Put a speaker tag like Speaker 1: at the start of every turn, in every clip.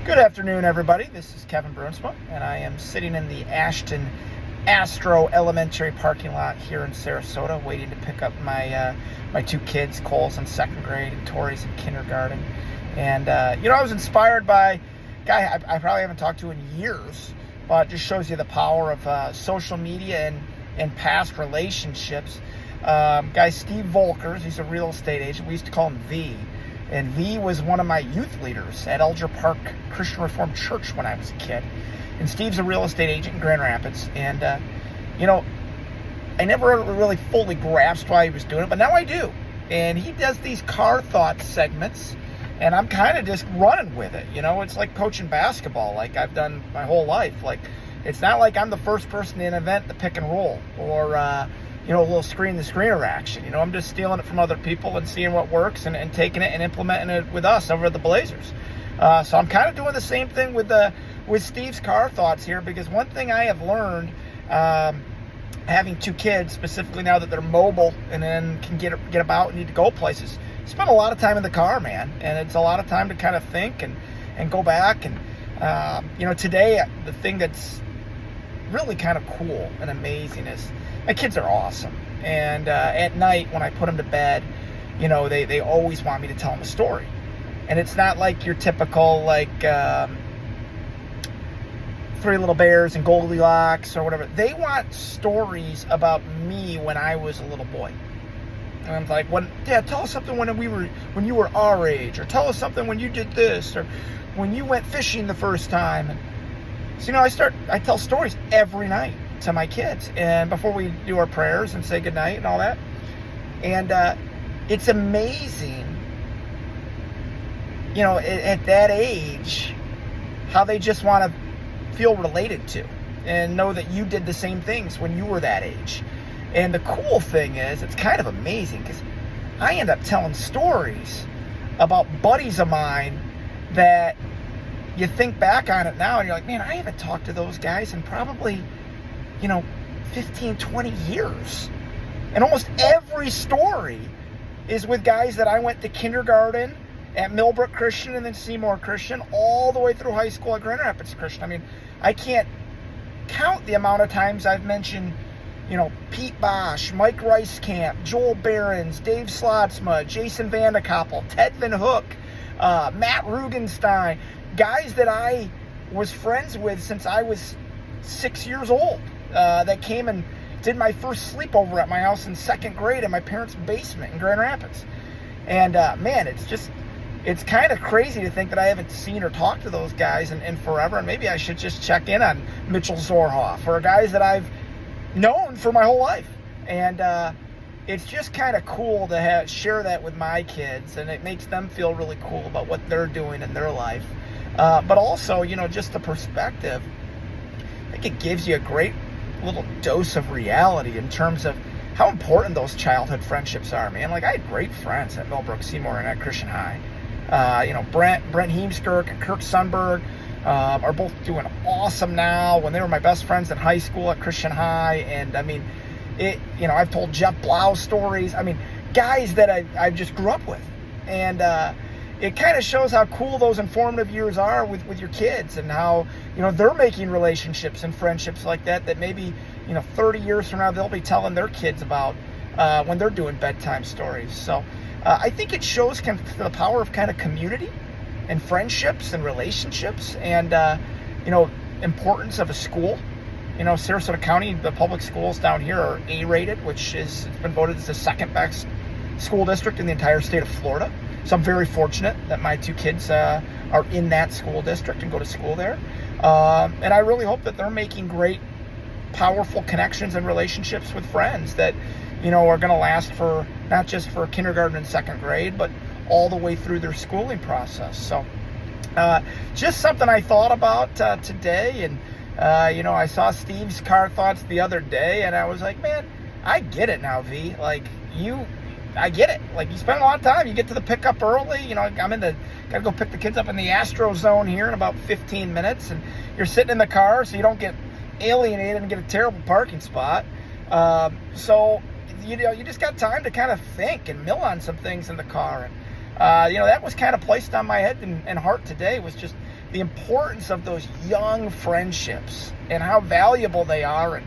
Speaker 1: Good afternoon, everybody. This is Kevin Bruinsma, and I am sitting in the Ashton Astro Elementary parking lot here in Sarasota, waiting to pick up my two kids. Cole's in second grade and Tori's in kindergarten. And I was inspired by a guy I probably haven't talked to in years, but it just shows you the power of social media and past relationships. Guy Steve Volkers, he's a real estate agent. We used to call him V. And V was one of my youth leaders at Elger Park Christian Reformed Church when I was a kid. And Steve's a real estate agent in Grand Rapids. And, I never really fully grasped why he was doing it, but now I do. And he does these car thoughts segments, and I'm kind of just running with it. It's like coaching basketball, like I've done my whole life. Like, it's not like I'm the first person to invent the pick and roll or, a little screen-to-screener action. I'm just stealing it from other people and seeing what works and taking it and implementing it with us over at the Blazers. So I'm kind of doing the same thing with Steve's car thoughts here, because one thing I have learned, having two kids, specifically now that they're mobile and then can get about and need to go places, spend a lot of time in the car, man. And it's a lot of time to kind of think and go back. And, today, the thing that's really kind of cool and amazing is my kids are awesome. And at night when I put them to bed, they always want me to tell them a story. And it's not like your typical Three Little Bears and Goldilocks or whatever. They want stories about me when I was a little boy. And I'm like, Dad, tell us something when you were our age, or tell us something when you did this, or when you went fishing the first time. And so, I tell stories every night to my kids, and before we do our prayers and say goodnight and all that. And it's amazing, at that age, how they just want to feel related to and know that you did the same things when you were that age. And the cool thing is, it's kind of amazing, because I end up telling stories about buddies of mine that you think back on it now and you're like, man, I haven't talked to those guys in probably 15, 20 years. And almost every story is with guys that I went to kindergarten at Millbrook Christian and then Seymour Christian, all the way through high school at Grand Rapids Christian. I mean, I can't count the amount of times I've mentioned, Pete Bosch, Mike Ricecamp, Joel Behrens, Dave Slotsma, Jason Vandekoppel, Ted Van Hook, Matt Rugenstein, guys that I was friends with since I was 6 years old. That came and did my first sleepover at my house in second grade in my parents' basement in Grand Rapids. And man, it's kind of crazy to think that I haven't seen or talked to those guys in forever. And maybe I should just check in on Mitchell Zorhoff, or guys that I've known for my whole life. And it's just kind of cool to share that with my kids, and it makes them feel really cool about what they're doing in their life. But also, just the perspective, I think it gives you a great little dose of reality in terms of how important those childhood friendships are, man. Like, I had great friends at Millbrook, Seymour, and at Christian High. Brent Heemskirk and Kirk Sundberg are both doing awesome now. When they were my best friends in high school at Christian High, and I mean, I've told Jeff Blau stories. I mean, guys that I just grew up with, and it kind of shows how cool those informative years are with your kids, and how, they're making relationships and friendships like that maybe, 30 years from now, they'll be telling their kids about when they're doing bedtime stories. So I think it shows the power of kind of community and friendships and relationships, and, importance of a school. Sarasota County, the public schools down here are A-rated, which it's been voted as the second best school district in the entire state of Florida. So I'm very fortunate that my two kids are in that school district and go to school there. And I really hope that they're making great, powerful connections and relationships with friends that, are going to last for not just for kindergarten and second grade, but all the way through their schooling process. So just something I thought about today. And, I saw Steve's car thoughts the other day, and I was like, man, I get it now, V. Like, I get it. Like, you spend a lot of time. You get to the pickup early. Gotta go pick the kids up in the Astro zone here in about 15 minutes. And you're sitting in the car so you don't get alienated and get a terrible parking spot. So, you just got time to kind of think and mill on some things in the car. And, that was kind of placed on my head and heart today, was just the importance of those young friendships and how valuable they are. And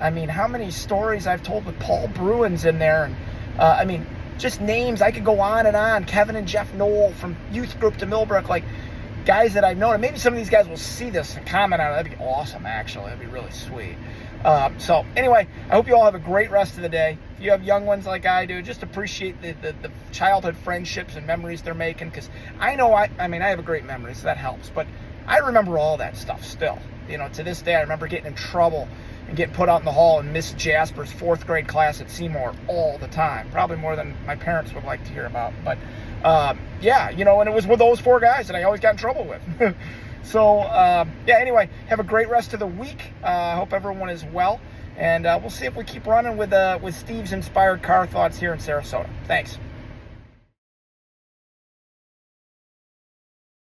Speaker 1: I mean, how many stories I've told with Paul Bruins in there. And I mean, just names. I could go on and on. Kevin and Jeff Knoll from youth group to Millbrook, like guys that I've known. And maybe some of these guys will see this and comment on it. That'd be awesome, actually. That'd be really sweet. So anyway, I hope you all have a great rest of the day. If you have young ones like I do, just appreciate the childhood friendships and memories they're making, because I know I mean, I have a great memory, so that helps. But I remember all that stuff still. You know, to this day, I remember getting in trouble and getting put out in the hall in Miss Jasper's 4th grade class at Seymour all the time. Probably more than my parents would like to hear about. But yeah, you know, and it was with those 4 guys that I always got in trouble with. So, yeah, anyway, have a great rest of the week. I hope everyone is well. And we'll see if we keep running with Steve's Inspired Car Thoughts here in Sarasota. Thanks.